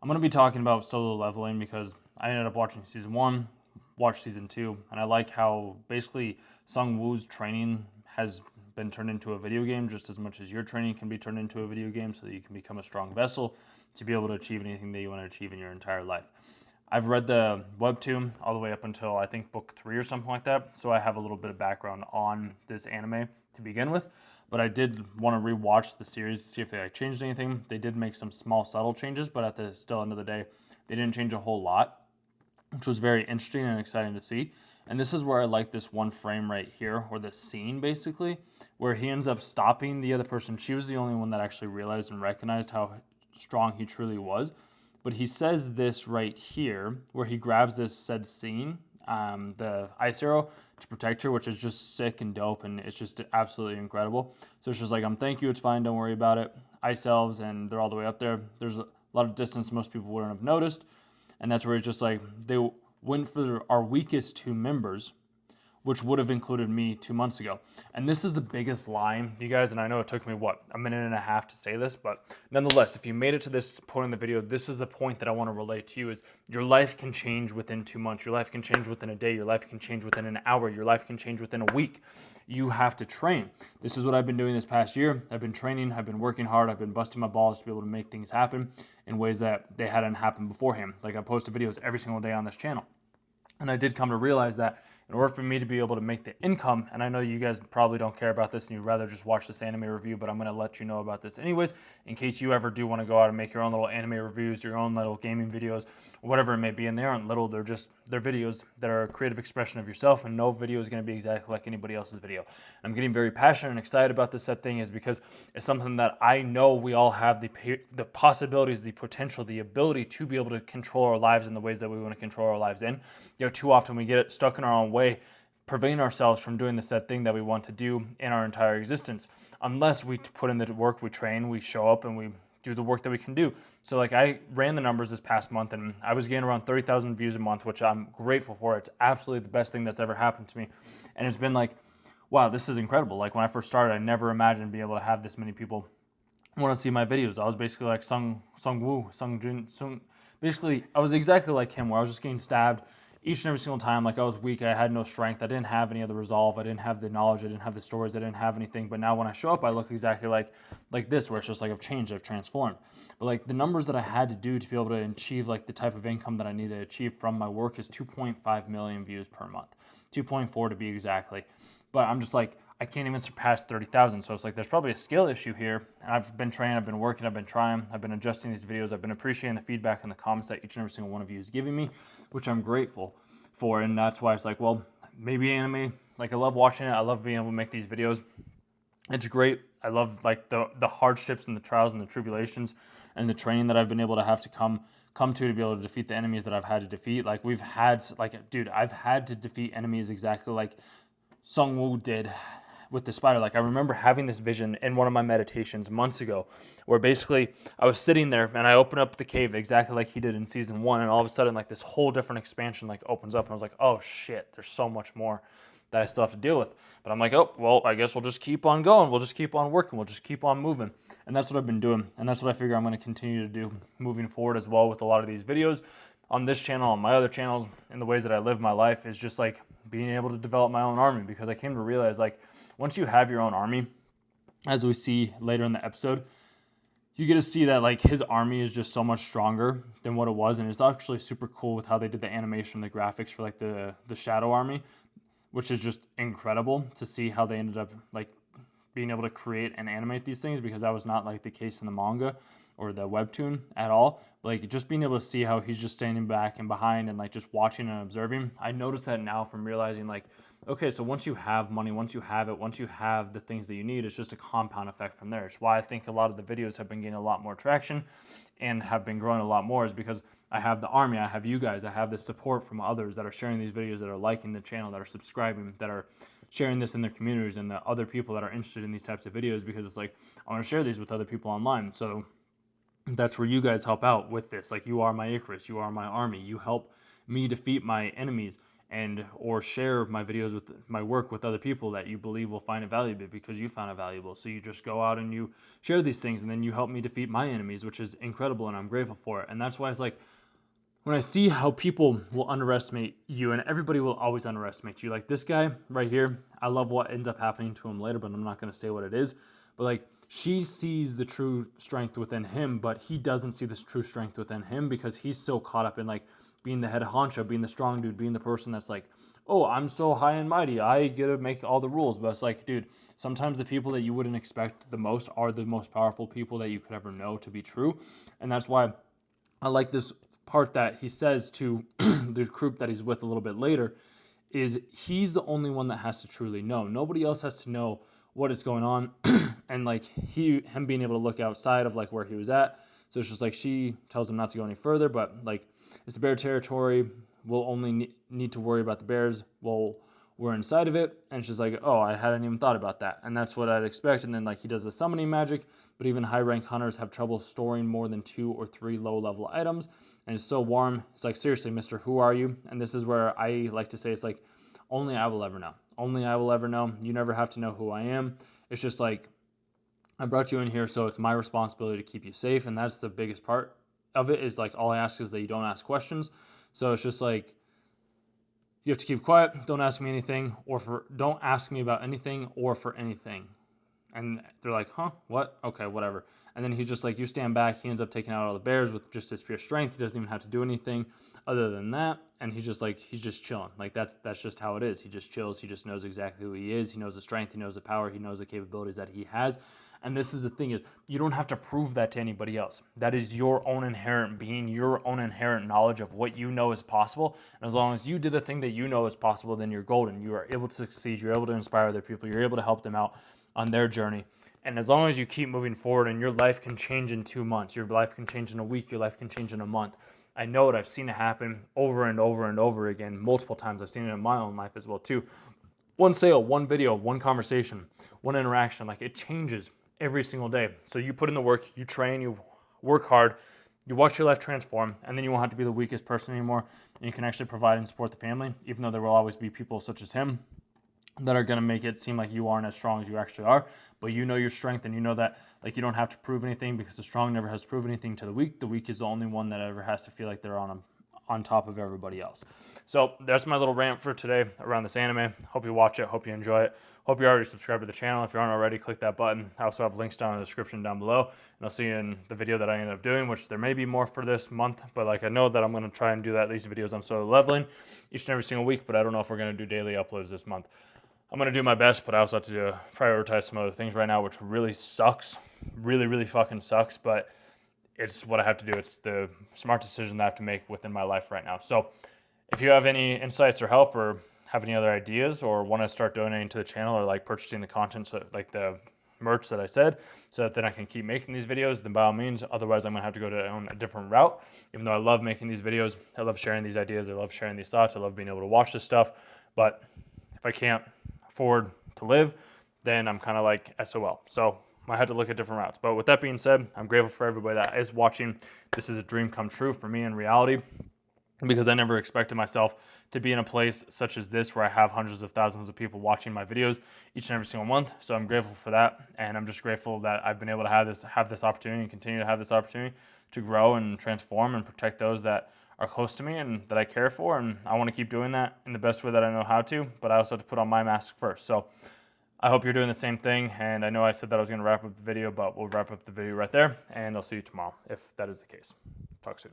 I'm going to be talking about solo leveling because I ended up watching season 1, watched season 2, and I like how basically Sung Woo's training has been turned into a video game just as much as your training can be turned into a video game, so that you can become a strong vessel to be able to achieve anything that you want to achieve in your entire life. I've read the webtoon all the way up until I think book 3 or something like that, so I have a little bit of background on this anime to begin with. But I did want to rewatch the series to see if they changed anything. They did make some small subtle changes, but at the still end of the day, they didn't change a whole lot, which was very interesting and exciting to see. And this is where I like this one frame right here, or this scene basically, where he ends up stopping the other person. She was the only one that actually realized and recognized how strong he truly was. But he says this right here, where he grabs this said scene, the ice arrow, to protect her, which is just sick and dope, and it's just absolutely incredible. So it's just like, thank you, it's fine, don't worry about it. Ice elves, and they're all the way up there. There's a lot of distance most people wouldn't have noticed, and that's where it's just like, they went for our weakest 2 members, which would have included me 2 months ago. And this is the biggest line, you guys, and I know it took me, a minute and a half to say this, but nonetheless, if you made it to this point in the video, this is the point that I want to relate to you is your life can change within 2 months. Your life can change within a day. Your life can change within an hour. Your life can change within a week. You have to train. This is what I've been doing this past year. I've been training. I've been working hard. I've been busting my balls to be able to make things happen in ways that they hadn't happened beforehand. Like I post videos every single day on this channel. And I did come to realize that in order for me to be able to make the income, and I know you guys probably don't care about this and you'd rather just watch this anime review, but I'm going to let you know about this anyways, in case you ever do want to go out and make your own little anime reviews, your own little gaming videos, whatever it may be. And they aren't little, they're videos that are a creative expression of yourself, and no video is going to be exactly like anybody else's video. I'm getting very passionate and excited about this set thing is because it's something that I know we all have the possibilities, the potential, the ability to be able to control our lives in the ways that we want to control our lives in. Too often we get stuck in our own way, preventing ourselves from doing the said thing that we want to do in our entire existence. Unless we put in the work, we train, we show up, and we do the work that we can do. So like I ran the numbers this past month, and I was getting around 30,000 views a month, which I'm grateful for. It's absolutely the best thing that's ever happened to me. And it's been like, wow, this is incredible. Like when I first started, I never imagined being able to have this many people want to see my videos. I was basically like Sung Jun. Basically, I was exactly like him, where I was just getting stabbed each and every single time. Like I was weak, I had no strength, I didn't have any of the resolve, I didn't have the knowledge, I didn't have the stories, I didn't have anything. But now when I show up, I look exactly like this, where it's just like I've changed, I've transformed. But like the numbers that I had to do to be able to achieve like the type of income that I need to achieve from my work is 2.5 million views per month, 2.4 to be exactly. But I'm just like, I can't even surpass 30,000. So it's like there's probably a skill issue here. And I've been training, I've been working, I've been trying, I've been adjusting these videos, I've been appreciating the feedback and the comments that each and every single one of you is giving me, which I'm grateful for. And that's why it's like, well, maybe anime, like I love watching it, I love being able to make these videos. It's great. I love like the hardships and the trials and the tribulations and the training that I've been able to have to come to be able to defeat the enemies that I've had to defeat. Like I've had to defeat enemies exactly like Sung Woo did with the spider. Like I remember having this vision in one of my meditations months ago, where basically I was sitting there and I opened up the cave exactly like he did in season 1, and all of a sudden like this whole different expansion like opens up, and I was like, oh shit, there's so much more that I still have to deal with. But I'm like, oh well, I guess we'll just keep on going, we'll just keep on working, we'll just keep on moving. And that's what I've been doing, and that's what I figure I'm going to continue to do moving forward as well with a lot of these videos on this channel, on my other channels, in the ways that I live my life, is just like being able to develop my own army. Because I came to realize like once you have your own army, as we see later in the episode, you get to see that like his army is just so much stronger than what it was. And it's actually super cool with how they did the animation, the graphics for like the shadow army, which is just incredible to see how they ended up like being able to create and animate these things, because that was not like the case in the manga or the webtoon at all. Like just being able to see how he's just standing back and behind and like just watching and observing. I notice that now from realizing like, okay, so once you have money, once you have it, once you have the things that you need, it's just a compound effect from there. It's why I think a lot of the videos have been getting a lot more traction and have been growing a lot more, is because I have the army, I have you guys, I have the support from others that are sharing these videos, that are liking the channel, that are subscribing, that are sharing this in their communities, and the other people that are interested in these types of videos, because it's like, I want to share these with other people online. So that's where you guys help out with this. Like you are my Icarus, you are my army, you help me defeat my enemies and or share my videos with my work with other people that you believe will find it valuable because you found it valuable. So you just go out and you share these things, and then you help me defeat my enemies, which is incredible, and I'm grateful for it. And that's why it's like, when I see how people will underestimate you, and everybody will always underestimate you, like this guy right here, I love what ends up happening to him later, but I'm not going to say what it is. But like, she sees the true strength within him, but he doesn't see this true strength within him because he's so caught up in like being the head honcho, being the strong dude, being the person that's like, oh, I'm so high and mighty, I get to make all the rules. But it's like, dude, sometimes the people that you wouldn't expect the most are the most powerful people that you could ever know to be true. And that's why I like this part that he says to the group that he's with a little bit later, is he's the only one that has to truly know. Nobody else has to know what is going on. And like him being able to look outside of like where he was at. So it's just like, she tells him not to go any further, but like, it's the bear territory. We'll only need to worry about the bears. Well, we're inside of it. And she's like, oh, I hadn't even thought about that. And that's what I'd expect. And then like he does the summoning magic, but even high rank hunters have trouble storing more than 2 or 3 low level items. And it's so warm. It's like, seriously, mister, who are you? And this is where I like to say, it's like, only I will ever know. Only I will ever know. You never have to know who I am. It's just like, I brought you in here, so it's my responsibility to keep you safe. And that's the biggest part of it, is like, all I ask is that you don't ask questions. So it's just like, you have to keep quiet. Don't ask me anything, don't ask me about anything or for anything. And they're like, huh, what? Okay, whatever. And then he's just like, you stand back. He ends up taking out all the bears with just his pure strength. He doesn't even have to do anything other than that. And he's just like, he's just chilling. Like that's just how it is. He just chills. He just knows exactly who he is. He knows the strength. He knows the power. He knows the capabilities that he has. And this is the thing, is you don't have to prove that to anybody else. That is your own inherent being, your own inherent knowledge of what you know is possible. And as long as you do the thing that you know is possible, then you're golden. You are able to succeed. You're able to inspire other people. You're able to help them out on their journey. And as long as you keep moving forward, and your life can change in 2 months, your life can change in a week, your life can change in a month. I know it. I've seen it happen over and over and over again, multiple times. I've seen it in my own life as well too. One sale, one video, one conversation, one interaction, like it changes every single day. So you put in the work, you train, you work hard, you watch your life transform, and then you won't have to be the weakest person anymore. And you can actually provide and support the family, even though there will always be people such as him that are going to make it seem like you aren't as strong as you actually are. But you know your strength, and you know that like you don't have to prove anything, because the strong never has to prove anything to the weak. The weak is the only one that ever has to feel like they're on top of everybody else. So that's my little rant for today around this anime. Hope you watch it. Hope you enjoy it. Hope you're already subscribed to the channel. If you aren't already, click that button. I also have links down in the description down below. And I'll see you in the video that I ended up doing, which there may be more for this month. But like, I know that I'm going to try and do that, these videos on solo leveling each and every single week. But I don't know if we're going to do daily uploads this month. I'm going to do my best, but I also have to prioritize some other things right now, which really sucks. Really, really fucking sucks. But it's what I have to do. It's the smart decision that I have to make within my life right now. So if you have any insights or help, or have any other ideas, or want to start donating to the channel, or like purchasing the content, so like the merch that I said, so that then I can keep making these videos, then by all means. Otherwise, I'm going to have to go down a different route. Even though I love making these videos, I love sharing these ideas, I love sharing these thoughts, I love being able to watch this stuff. But if I can't afford to live, then I'm kind of like SOL. So I had to look at different routes. But with that being said, I'm grateful for everybody that is watching. This is a dream come true for me in reality, because I never expected myself to be in a place such as this, where I have hundreds of thousands of people watching my videos each and every single month. So I'm grateful for that. And I'm just grateful that I've been able to have this opportunity, and continue to have this opportunity to grow and transform and protect those that are close to me and that I care for. And I want to keep doing that in the best way that I know how to, but I also have to put on my mask first. So I hope you're doing the same thing. And I know I said that I was going to wrap up the video, but we'll wrap up the video right there, and I'll see you tomorrow if that is the case. Talk soon.